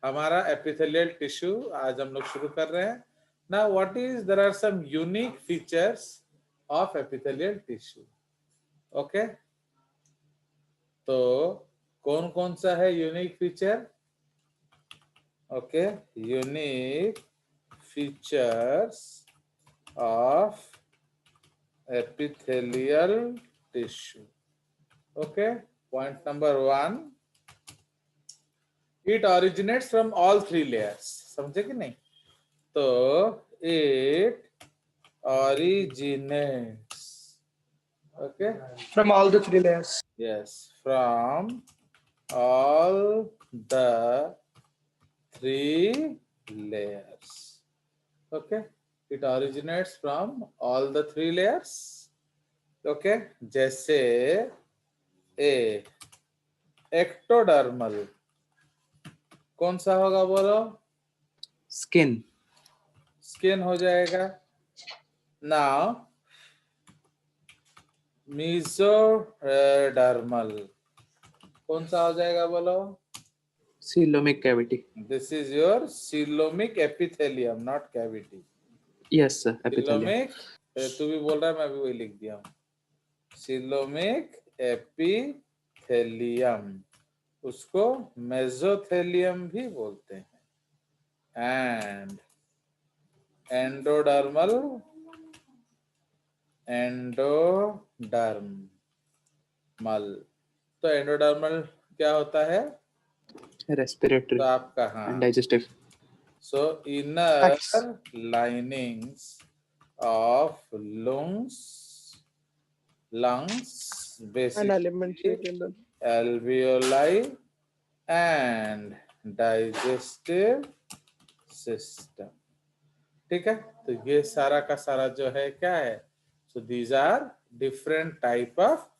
हमारा epithelial tissue आज हम लोग शुरू कर रहे हैं। Now what is, there are some unique features of epithelial tissue. Okay, तो कौन कौन सा है unique feature? Okay, unique features of epithelial tissue. Okay, point number 1, it originates from all three layers. समझे कि नहीं? तो it originates, okay, From all the three layers. yes, from all the three layers. Okay, it originates from all the three layers. Okay, जैसे ए ectodermal कौन सा होगा बोलो? Skin. Skin हो जाएगा। नाउ मीसोडर्मल कौन सा हो जाएगा बोलो? Coelomic cavity. This is your coelomic epithelium, not cavity. Yes sir, epithelium. Coelomic, तू भी बोल रहा है, मैं भी वही लिख दिया हूँ। सीलोमिक एपिथेलियम, उसको मेसोथेलियम भी बोलते हैं। एंड एंडोडर्मल, एंडोडर्मल, तो एंडोडर्मल क्या होता है? रेस्पिरेटरी तो आपका हाँ, digestive. So inner linings of lungs basically alveoli and digestive system. ठीक है, तो ये सारा का सारा जो है क्या है? So these are different type of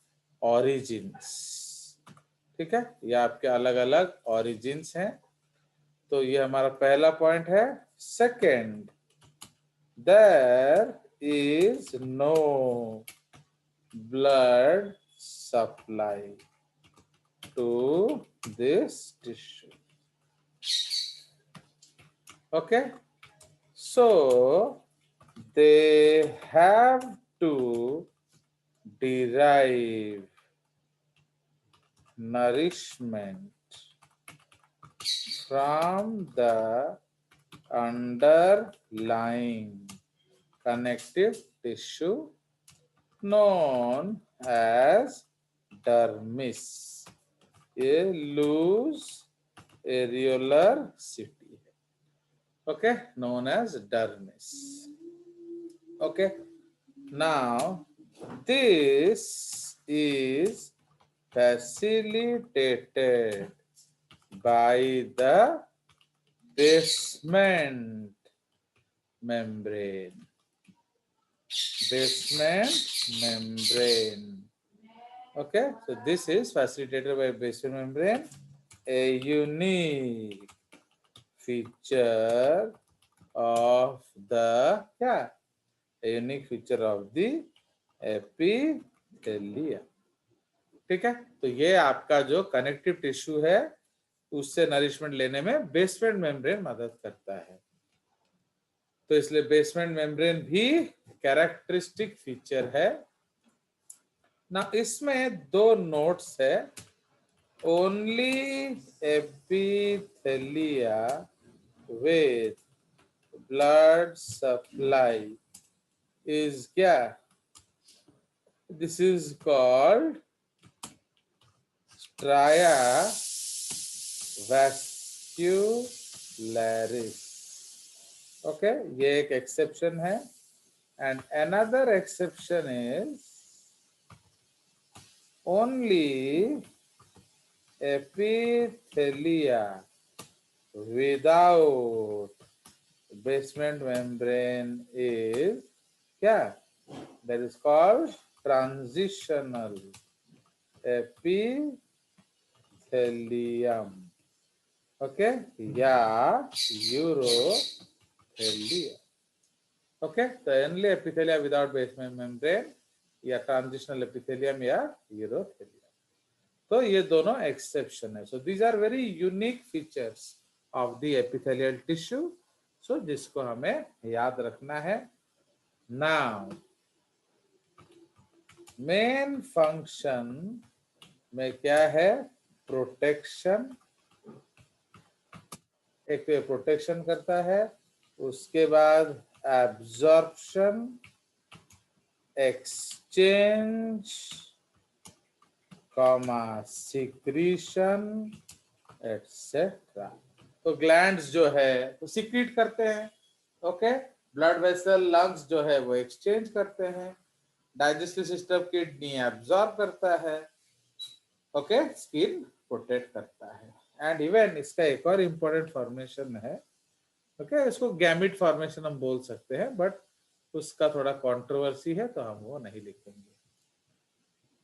origins. ठीक है, ये आपके अलग अलग ऑरिजिन्स हैं। तो ये हमारा पहला पॉइंट है। Second, there is no blood supply to this tissue. Okay, so they have to derive nourishment from the underlying connective tissue known as dermis, a loose areolar city है। Okay, known as dermis. Okay, now this is facilitated by the basement membrane. Basement membrane. Okay, so this is facilitated by basement membrane, a unique feature of the क्या? A unique feature of the epithelium. ठीक है, तो ये आपका जो connective tissue है उससे nourishment लेने में बेसमेंट मेम्ब्रेन मदद करता है। तो इसलिए बेसमेंट मेम्ब्रेन भी कैरेक्टरिस्टिक फीचर है ना। इसमें दो नोट्स है। Only epithelia with blood supply is क्या? This is called stria vascularis. Okay, ये एक एक्सेप्शन है। And another exception is only epithelia without basement membrane is क्या? That is called transitional epithelium. Okay, या यूरोथेलिया। ओके, तो only epithelia without basement membrane या transitional epithelium या urothelium. तो ये दोनों एक्सेप्शन है। So these are very unique features of the epithelial tissue, so जिसको हमें याद रखना है। नाउ मेन फंक्शन में क्या है? प्रोटेक्शन। एक तो प्रोटेक्शन करता है, उसके बाद absorption, exchange, comma secretion, etcetera. तो ग्लैंड्स जो है वो सिक्रीट करते हैं, ओके। ब्लड वेसल, लंग्स जो है वो एक्सचेंज करते हैं, डाइजेस्टिव सिस्टम किडनी एब्जॉर्ब करता है, ओके, स्किन प्रोटेक्ट करता है। एंड इवन इसका एक और इम्पोर्टेंट फॉर्मेशन है, ओके, इसको गैमिट फॉर्मेशन हम बोल सकते हैं, बट उसका थोड़ा कंट्रोवर्सी है तो हम वो नहीं लिखेंगे।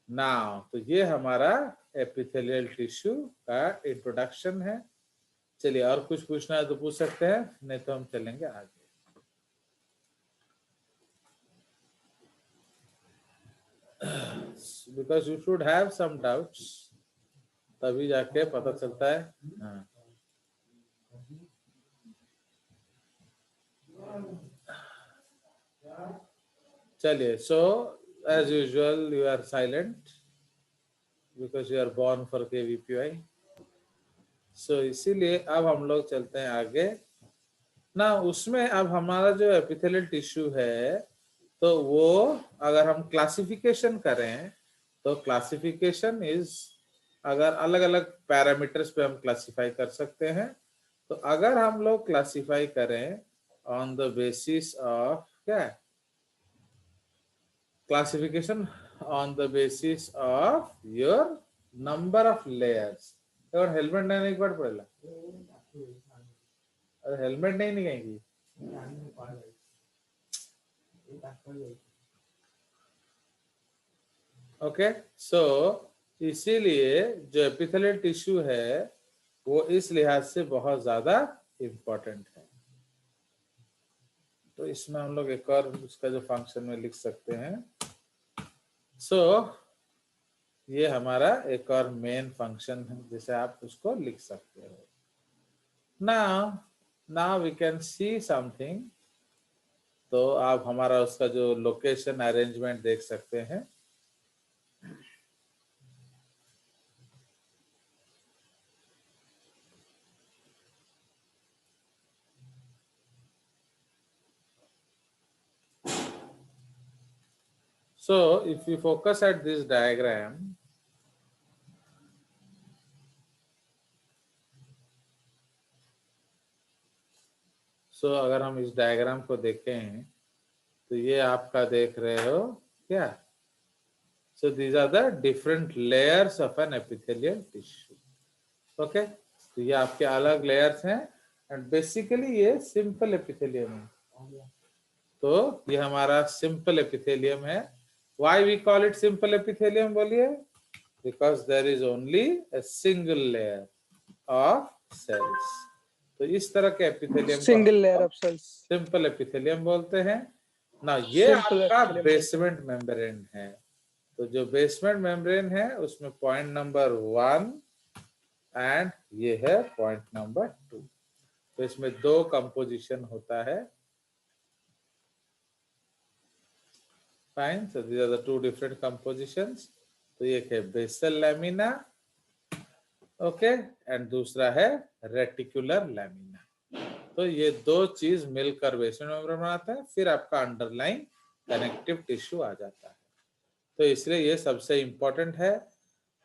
नाउ तो ये हमारा एपिथेलियल टिश्यू का इंट्रोडक्शन है। चलिए और कुछ पूछना है तो पूछ सकते हैं, नहीं तो हम चलेंगे आगे। Because you should have some doubts, तभी जाके पता चलता है। हाँ, चलिए। So as usual you are silent because you are born for KVPY। So इसीलिए अब हम लोग चलते हैं आगे ना। उसमें अब हमारा जो एपिथेलियल टिश्यू है, तो वो अगर हम क्लासिफिकेशन करें तो क्लासिफिकेशन इज, अगर अलग अलग पैरामीटर्स पे हम क्लासिफाई कर सकते हैं। तो अगर हम लोग क्लासिफाई करें ऑन द बेसिस ऑफ क्या, classification on the basis of your number of layers. और हेलमेट नहीं एक बार पड़ेगा, अरे हेलमेट नहीं निकालेंगी। ओके, सो इसीलिए जो एपिथेलियल टिश्यू है वो इस लिहाज से बहुत ज्यादा इम्पोर्टेंट है। तो इसमें हम लोग एक और उसका जो फंक्शन में लिख सकते हैं। सो ये हमारा एक और मेन फंक्शन है, जैसे आप उसको लिख सकते हो। Now we can see something. तो आप हमारा उसका जो लोकेशन अरेंजमेंट देख सकते हैं। So if you focus at this diagram, so अगर हम इस डायग्राम को देखें तो ये आपका देख रहे हो क्या? So these are the different layers of an epithelial tissue. Okay, तो ये आपके अलग लेयर्स हैं एंड बेसिकली ये सिंपल एपिथेलियम है। तो ये हमारा सिंपल एपिथेलियम है। Why we call it simple epithelium बोलिए? Because there is only a single layer of cells. तो इस तरह के एपिथेलियम को single layer of cells simple epithelium बोलते हैं ना। ये Simple आपका epithelium बेसमेंट मेम्ब्रेन है। तो जो बेसमेंट मेम्ब्रेन है उसमें पॉइंट नंबर 1 एंड ये है पॉइंट नंबर 2। तो इसमें दो कंपोजिशन होता है। Fine, so these are the two different compositions. तो एक है बेसल लैमिना, ओके, एंड दूसरा है रेटिकुलर लैमिना। तो ये दो चीज मिलकर बेसमेंट मेम्ब्रेन बनाता है, फिर आपका अंडरलाइन कनेक्टिव टिश्यू आ जाता है। तो इसलिए ये सबसे इंपॉर्टेंट है।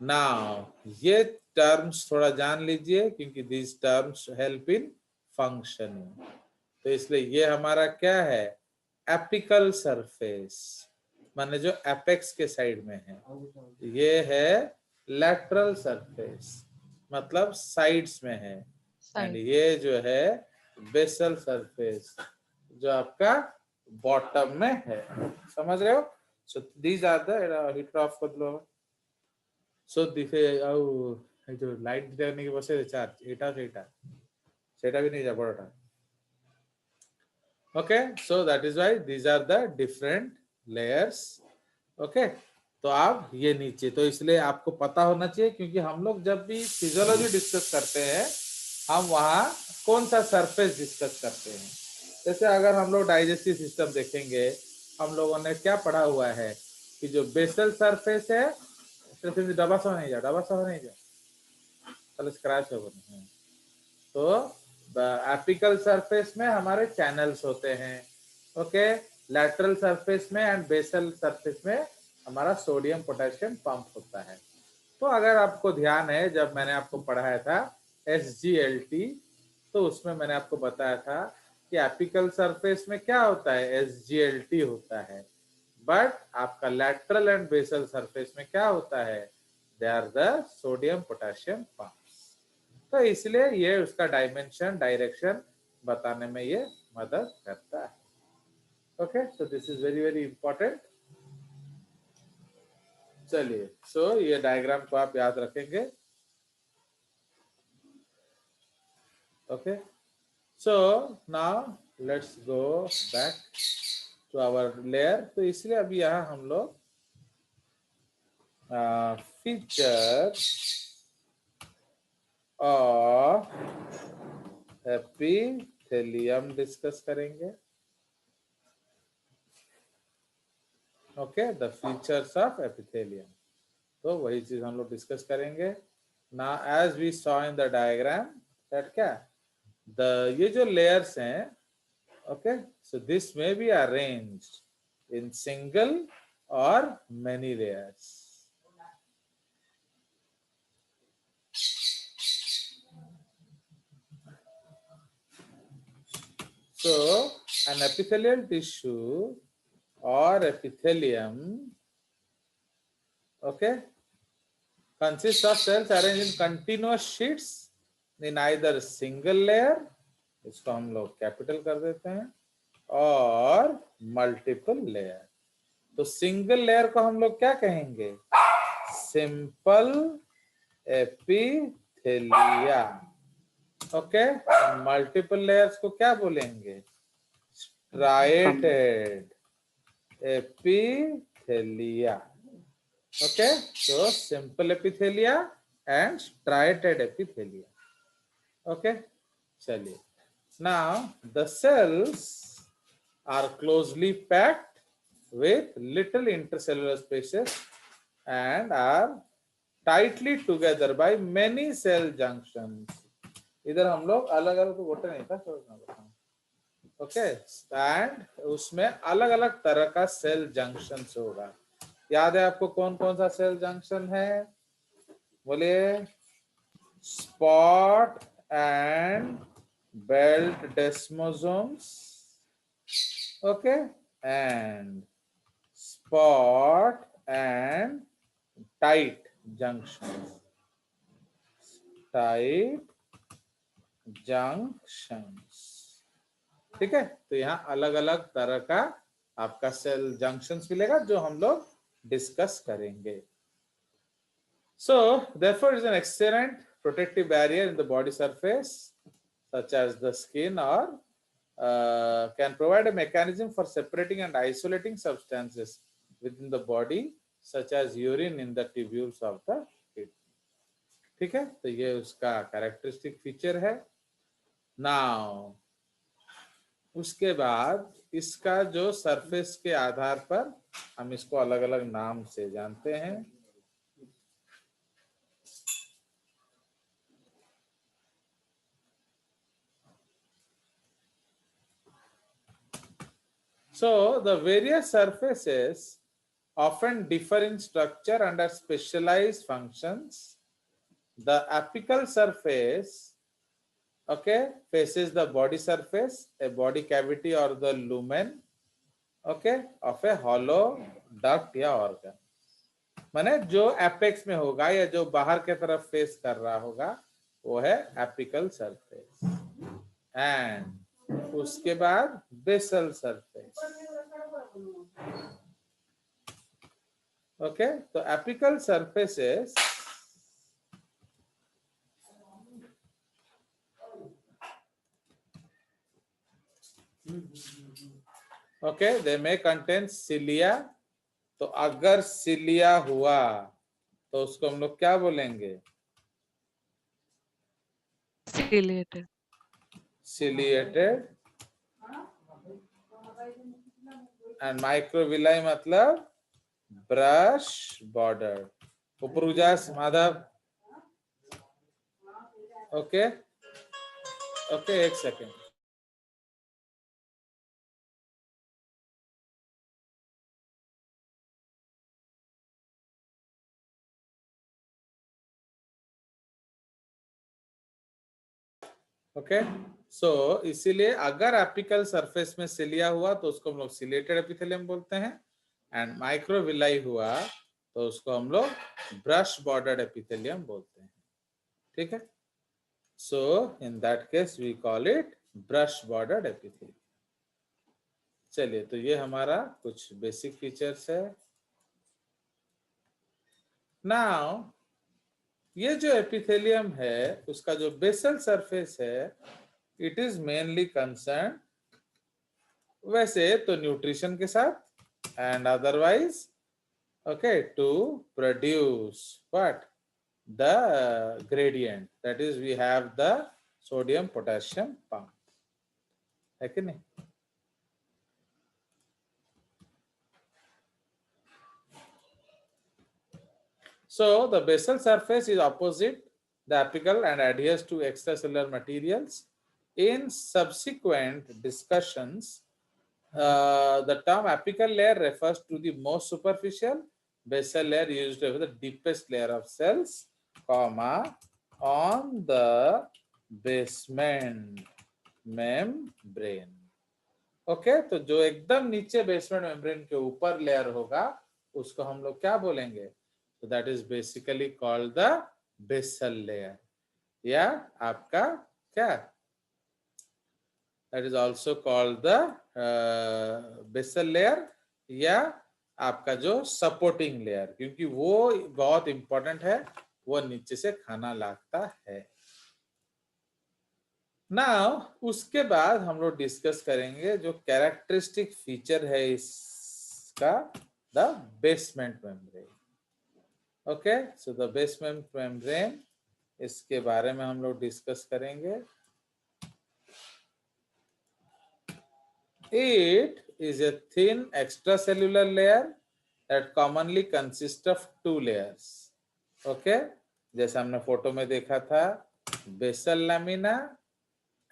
नाउ ये टर्म्स थोड़ा जान लीजिए क्योंकि these terms help in functioning. तो इसलिए ये हमारा क्या है? एपिकल सरफेस, माने जो एपेक्स के साइड में है। ये है लैटरल सरफेस, मतलब साइड्स में है। एंड ये जो है बेसल सरफेस, जो आपका बॉटम में है। समझ रहे हो? So these are the heat off कर लो। So दिखे ଆଉ जो लाइट देने की बसे चार्ज एटा सेटा भी नहीं जा बड़टा। Okay, so that is why these are the different layers. Okay, तो आप ये नीचे, तो इसलिए आपको पता होना चाहिए क्योंकि हम लोग जब भी फिजियोलॉजी डिस्कस करते हैं हम वहाँ कौन सा सरफेस डिस्कस करते हैं। जैसे अगर हम लोग डाइजेस्टिव सिस्टम देखेंगे, हम लोगों ने क्या पढ़ा हुआ है कि जो बेसल सरफेस है, डब्बा सो नहीं जा चलो स्क्रैच हो गया। तो एपिकल सरफेस में हमारे चैनल्स होते हैं, ओके। लैटरल सरफेस में एंड बेसल सरफेस में हमारा सोडियम पोटेशियम पंप होता है। तो अगर आपको ध्यान है, जब मैंने आपको पढ़ाया था SGLT, तो उसमें मैंने आपको बताया था कि एपिकल सरफेस में क्या होता है, SGLT होता है, बट आपका लैटरल एंड बेसल सरफेस में क्या होता है, they are the sodium potassium pumps. तो इसलिए ये उसका डायमेंशन डायरेक्शन बताने में ये मदद करता है। Okay, so this is very very important. चलिए, सो ये डायग्राम को आप याद रखेंगे। Okay, so now let's go back to our layer. तो इसलिए अभी यहाँ हम लोग फीचर ऑफ एपिथेलियम डिस्कस करेंगे। Okay, the features of epithelium, तो वही चीज हम लोग डिस्कस करेंगे ना। As we saw in the diagram that क्या ये जो लेयर्स हैं, okay, so this may be arranged in single और many layers. So an epithelial tissue or epithelium, okay, consists of cells arranged in continuous sheets in either single layer, इसको हम लोग capital कर देते हैं, और मल्टीपल लेयर। तो single layer को हम लोग क्या कहेंगे, simple epithelia, okay. Multiple layers को क्या बोलेंगे, striated epithelia, okay। So simple epithelia and striated epithelia, okay। चलिए, now the cells are closely packed with little intercellular spaces and are tightly together by many cell junctions। इधर हम लोग अलग अलग, तो बोलते नहीं था, ओके, एंड उसमें अलग अलग तरह का सेल जंक्शन होगा। याद है आपको कौन कौन सा सेल जंक्शन है, बोलिए, spot and belt desmosomes, okay, and spot and tight junction, tight junctions, ठीक है। तो यहाँ अलग अलग तरह का आपका सेल जंक्शंस मिलेगा जो हम लोग डिस्कस करेंगे। So therefore is an excellent protective barrier in the body surface such as the skin, or can provide a mechanism for separating and isolating substances within the body such as urine in the tubules of the kidney, ठीक है। तो ये उसका characteristic feature है। Now उसके बाद इसका जो सरफेस के आधार पर हम इसको अलग अलग नाम से जानते हैं। So the various surfaces often differ in structure and are specialized functions. The apical surface, okay, faces the body surface, a body cavity or the lumen, okay, of a hollow duct या organ। माने जो apex में होगा या जो बाहर के तरफ फेस कर रहा होगा वो है एपिकल सरफेस। एंड उसके बाद बेसल सरफेस, ओके। तो एपिकल सरफेसेस ओके, दे मे कंटेन सिलिया। तो अगर सिलिया हुआ तो उसको हम लोग क्या बोलेंगे, Ciliated. ciliated, and microvilli मतलब brush bordered. ऊपर उजास माधव, ओके ओके, एक सेकेंड. ओके, सो इसीलिए अगर एपिकल सरफेस में सिलिया हुआ तो उसको हम लोग सिलेटेड एपिथेलियम बोलते हैं, एंड माइक्रोविलाई हुआ तो उसको हम लोग ब्रश बॉर्डर्ड एपिथेलियम बोलते हैं. ठीक है, so in that case we call it brush bordered epithelium. चलिए, तो ये हमारा कुछ बेसिक फीचर्स है. नाउ ये जो एपिथेलियम है उसका जो बेसल सरफेस है, इट इज मेनली कंसर्न वैसे तो न्यूट्रिशन के साथ and otherwise okay to produce what the gradient, that is we have the sodium potassium pump, है कि नहीं. So the basal surface is opposite the apical and adheres to extracellular materials. In subsequent discussions, the term apical layer refers to the most superficial, basal layer used to have the deepest layer of cells, comma, on the basement membrane. Okay, तो जो एकदम नीचे basement membrane के ऊपर layer होगा उसको हम लोग क्या बोलेंगे? तो that is basically called the basal layer, या आपका क्या, that is also called the basal layer, या आपका जो सपोर्टिंग लेयर, क्योंकि वो बहुत इंपॉर्टेंट है, वो नीचे से खाना लगता है. नाउ उसके बाद हम लोग डिस्कस करेंगे जो कैरेक्टरिस्टिक फीचर है इसका, the basement membrane. Okay, so the basement membrane, इसके बारे में हम लोग डिस्कस करेंगे. It is a thin extracellular layer that commonly consist of 2 layers. Okay, जैसे हमने फोटो में देखा था, basal lamina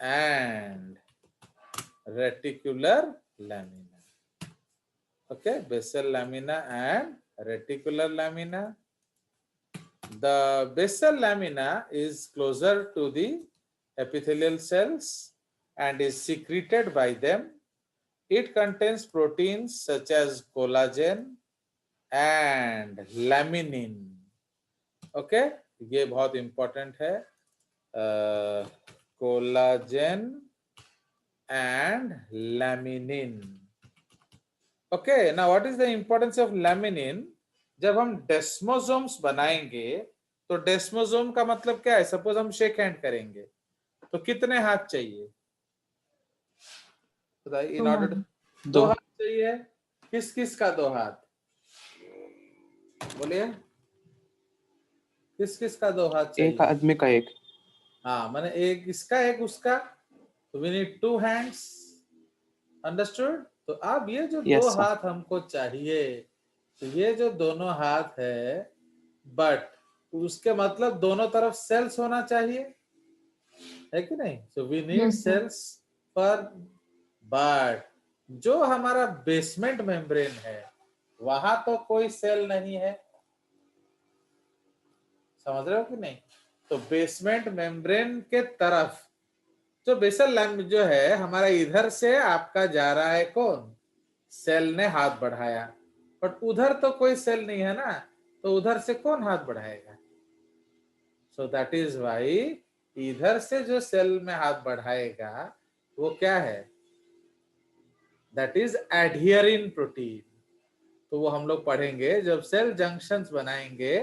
and reticular lamina. Okay, basal lamina and reticular lamina. The basal lamina is closer to the epithelial cells and is secreted by them. It contains proteins such as collagen and laminin. Okay, ये बहुत important है. Collagen and laminin. Okay, now what is the importance of laminin? जब हम desmosomes बनाएंगे तो डेस्मोसोम का मतलब क्या है? सपोज हम शेक हैंड करेंगे तो कितने हाथ चाहिए? इन ऑर्डर 2 हाथ चाहिए. किस किस का 2 हाथ? बोलिए, किस किस का 2 हाथ चाहिए? एक आदमी का एक. हाँ, माने एक इसका एक उसका, तो वी नीड 2 हैंड्स. अंडरस्टूड? तो अब ये जो 2 हाथ हमको चाहिए, तो ये जो दोनों हाथ है, बट उसके मतलब दोनों तरफ सेल्स होना चाहिए, है कि नहीं? So we need cells for, but जो हमारा बेसमेंट मेम्ब्रेन है वहां तो कोई सेल नहीं है. समझ रहे हो कि नहीं? तो बेसमेंट मेम्ब्रेन के तरफ जो बेसल लैम्प जो है हमारा, इधर से आपका जा रहा है कौन? सेल ने हाथ बढ़ाया, बट उधर तो कोई सेल नहीं है ना, तो उधर से कौन हाथ बढ़ाएगा? सो दैट इज वाई इधर से जो सेल में हाथ बढ़ाएगा वो क्या है? That is adherin protein. तो वो हम लोग पढ़ेंगे जब सेल जंक्शंस बनाएंगे,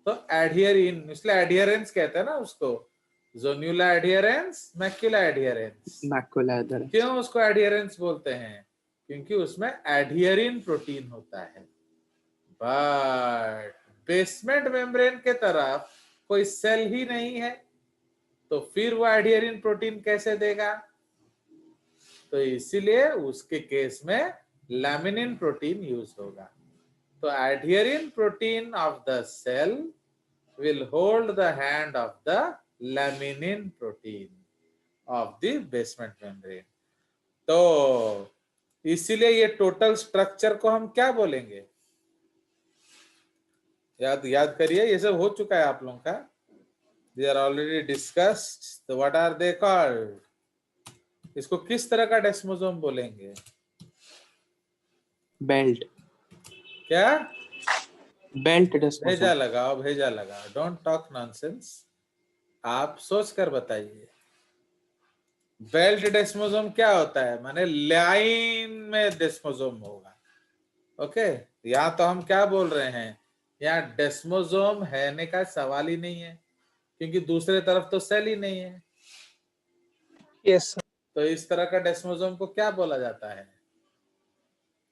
तो एडहियरिन, इसलिए एडहियरेंस कहते हैं ना उसको, जोन्यूला adherence, macula adherence. Macula adherence. क्यों उसको एडहियरेंस बोलते हैं? क्योंकि उसमें एडहियरिन प्रोटीन होता है. बट बेसमेंट मेम्ब्रेन के तरफ कोई सेल ही नहीं है, तो फिर वो एडियरिन प्रोटीन कैसे देगा? तो इसीलिए उसके केस में लैमिनिन प्रोटीन यूज होगा। तो adherin protein of the cell will hold the hand of the laminin protein of the basement membrane. तो इसीलिए ये टोटल स्ट्रक्चर को हम क्या बोलेंगे? याद करिए, ये सब हो चुका है आप लोगों का। They are already discussed. So what are they called? इसको किस तरह का डेस्मोसोम बोलेंगे? बेल्ट। क्या? बेल्ट भेजा डेस्मोसोम। लगाओ, भेजा लगाओ। Don't talk nonsense. आप सोच कर बताइए। बेल्ट डेस्मोसोम क्या होता है? माने लाइन में डेस्मोसोम होगा। ओके, यहाँ तो हम क्या बोल रहे हैं, यहाँ डेस्मोसोम है का सवाल ही नहीं है, क्योंकि दूसरे तरफ तो सेल ही नहीं है। Yes sir. तो इस तरह का डेस्मोसोम को क्या बोला जाता है?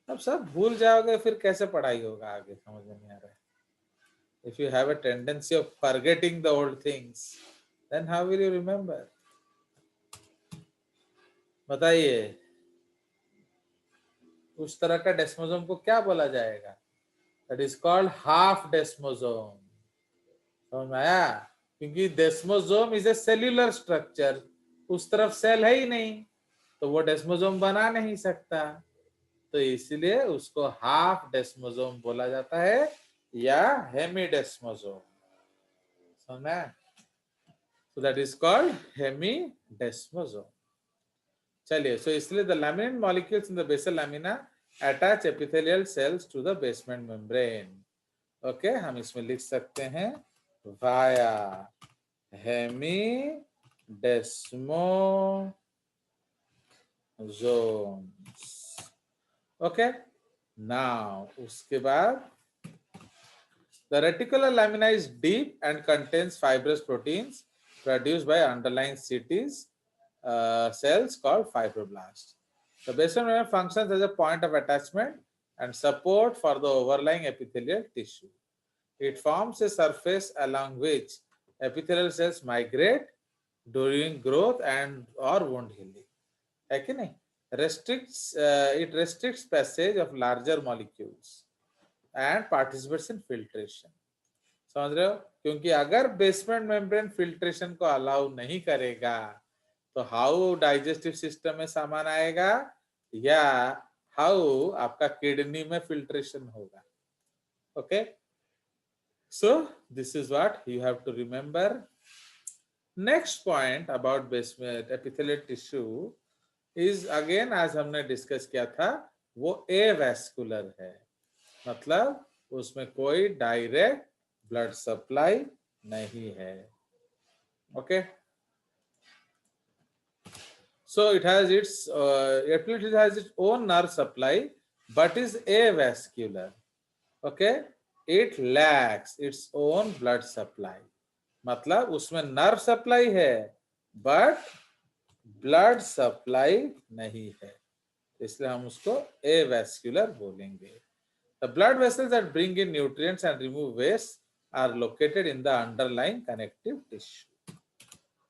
अब सब भूल जाओगे, फिर कैसे पढ़ाई होगा आगे, समझ में नहीं आ रहा है। If you have a tendency of forgetting the old things, then how will you remember? बताइए, उस तरह का डेस्मोसोम को क्या बोला जाएगा? That is called half desmosome. समझ में आया? क्योंकि डेस्मोसोम इज ए सेल्यूलर स्ट्रक्चर, उस तरफ सेल है ही नहीं, तो वो डेस्मोसोम बना नहीं सकता। तो इसलिए उसको हाफ डेस्मोसोम बोला जाता है या हेमीडेस्मोसोम। समझा? So that is called hemidesmosome. चलिए, so इसलिए the laminin molecules in the basal lamina attach epithelial cells to the basement membrane. Okay, हम इसमें लिख सकते हैं via hemidesmosomes. ओके, now उसके बाद the reticular lamina is deep and contains fibrous proteins produced by underlying cities cells called fibroblasts. The basement membrane functions as a point of attachment and support for the overlying epithelial tissue. It forms a surface along which epithelial cells migrate during growth and or wound healing. है कि नहीं? It restricts passage of larger molecules and participates in filtration. समझ रहे हो? क्योंकि अगर basement membrane filtration को allow नहीं करेगा, तो हाउ डाइजेस्टिव सिस्टम में सामान आएगा या हाउ आपका किडनी में फिल्ट्रेशन होगा। Okay, so this is what you have to remember. Next point about basement epithelial tissue is again, आज हमने डिस्कस किया था, वो एवैस्कुलर है, मतलब उसमें कोई डायरेक्ट ब्लड सप्लाई नहीं है। Okay, so it has its it has its own nerve supply but is avascular. Okay, it lacks its own blood supply, मतलब उसमें नर्व सप्लाई है बट ब्लड सप्लाई नहीं है, इसलिए हम उसको avascular बोलेंगे। The blood vessels that bring in nutrients and remove waste are located in the underlying connective tissue.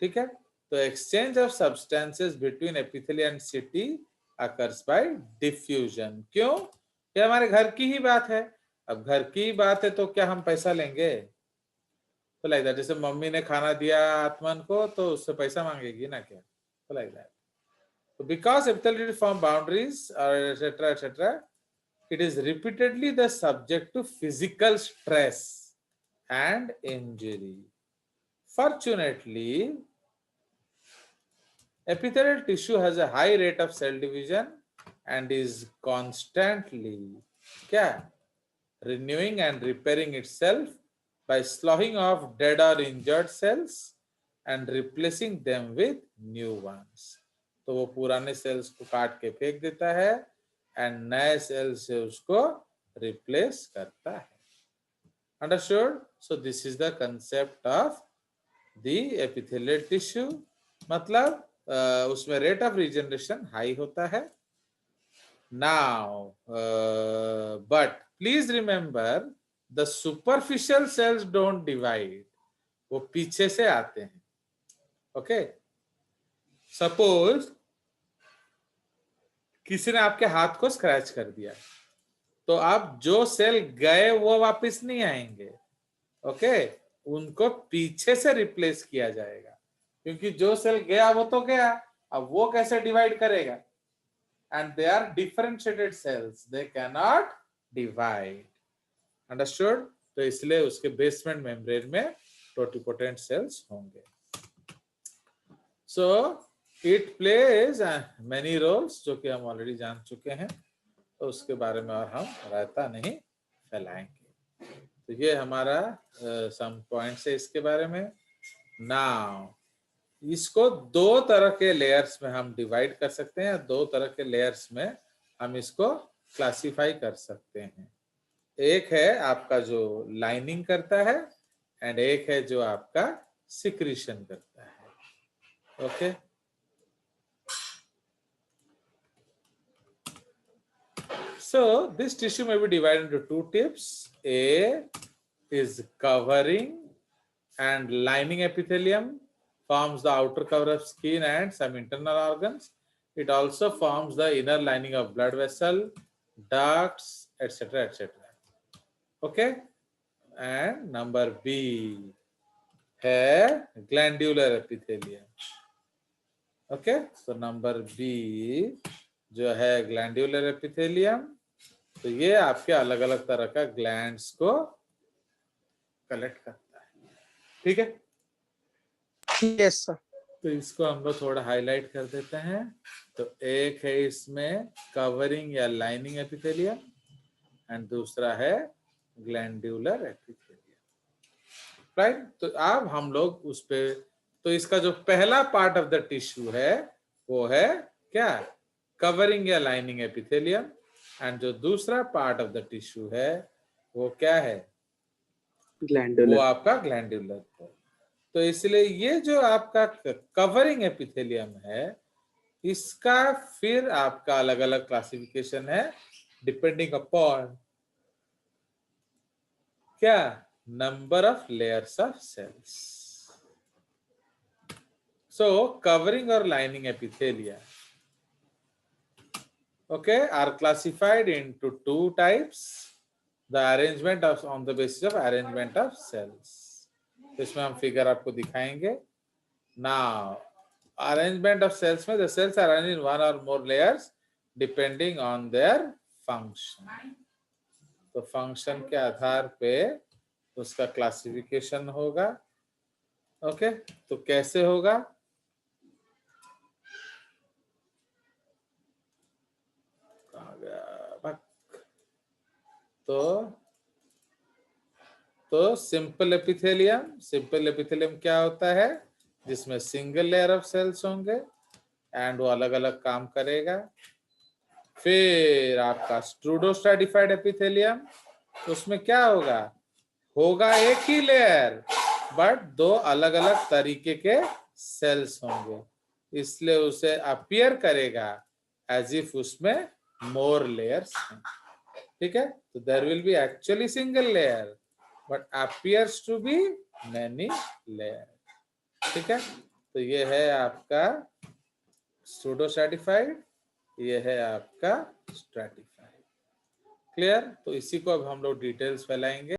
ठीक है, तो exchange of substances between epithelium and city occurs by diffusion. क्यों? ये हमारे घर की ही बात है। अब घर की बात है तो क्या हम पैसा लेंगे? तो लाइक दैट, जैसे मम्मी ने खाना दिया आत्मन को तो उससे पैसा मांगेगी ना क्या? तो लाइक दैट, तो because epithelial form boundaries etc etc, it is repeatedly the subject to physical stress and injury. Fortunately, epithelial tissue has a high rate of cell division and is constantly renewing and repairing itself by sloughing off dead or injured cells and replacing them with new ones. तो वो पुराने sales को काट के फेंक देता है and नए सेल से उसको रिप्लेस करता है। Understood? So this is the concept of the epithelial tissue, मतलब उसमें रेट ऑफ रिजेनरेशन हाई होता है। Now but please remember the superficial cells don't divide, वो पीछे से आते हैं। ओके, सपोज किसी ने आपके हाथ को स्क्रैच कर दिया, तो आप जो सेल गए वो वापस नहीं आएंगे, ओके, उनको पीछे से रिप्लेस किया जाएगा, क्योंकि जो सेल गया वो तो गया, अब वो कैसे डिवाइड करेगा, and they are differentiated cells, they can not divide, understood. तो इसलिए उसके बेसमेंट मेम्ब्रेन में टोटिपोटेंट सेल्स होंगे। So it plays many roles, जो कि हम ऑलरेडी जान चुके हैं, तो उसके बारे में और हम रायता नहीं फैलाएंगे। तो ये हमारा सम पॉइंट्स है इसके बारे में। नाउ इसको दो तरह के लेयर्स में हम डिवाइड कर सकते हैं, दो तरह के लेयर्स में हम इसको क्लासिफाई कर सकते हैं। एक है आपका जो लाइनिंग करता है, एंड एक है जो आपका सिक्रीशन करता है। Okay, so this tissue may be divided into two types. A is covering and lining epithelium, forms the outer cover of skin and some internal organs. It also forms the inner lining of blood vessel, ducts, etc., etc. Okay, and number B है glandular epithelium. Okay, so number B जो है glandular epithelium, तो ये आपके अलग अलग तरह का ग्लैंड्स को कलेक्ट करता है, ठीक है। Yes, sir. तो इसको हम लोग थोड़ा हाईलाइट कर देते हैं। तो एक है इसमें कवरिंग या लाइनिंग एपिथेलियम, एंड दूसरा है ग्लैंड्यूलर एपिथेलियम, राइट। तो अब हम लोग उस पे, तो इसका जो पहला पार्ट ऑफ द टिश्यू है वो है क्या, कवरिंग या लाइनिंग एपिथेलियम, एंड जो दूसरा पार्ट ऑफ द टिश्यू है वो क्या है, वो Glandular. आपका ग्लैंड्यूलर है। तो इसलिए ये जो आपका कवरिंग एपिथेलियम है, इसका फिर आपका अलग अलग क्लासिफिकेशन है डिपेंडिंग अपॉन क्या, number of layers of cells. So covering और lining epithelia okay are classified into two types, the arrangement of on the basis of arrangement of cells। इसमें हम फिगर आपको दिखाएंगे। now arrangement of cells में the cells are arranged in one or more layers depending on their function। तो function के आधार पे उसका classification होगा। ओके, तो कैसे होगा, तो सिंपल एपिथेलियम क्या होता है, जिसमें सिंगल लेयर ऑफ सेल्स होंगे एंड वो अलग अलग काम करेगा। फिर आपका स्ट्रूडोस्ट्रैटिफाइड एपिथेलियम, उसमें क्या होगा एक ही लेयर बट दो अलग अलग तरीके के सेल्स होंगे, इसलिए उसे अपीयर करेगा एज इफ उसमें मोर लेयर्स हैं, ठीक है। तो there will be actually single layer but appears to be many layer, ठीक है। तो ये है आपका स्ट्रूडोस्ट्रैटिफाइड, ये है आपका स्ट्रैटिफाइड, क्लियर। तो इसी को अब हम लोग डिटेल्स फैलाएंगे।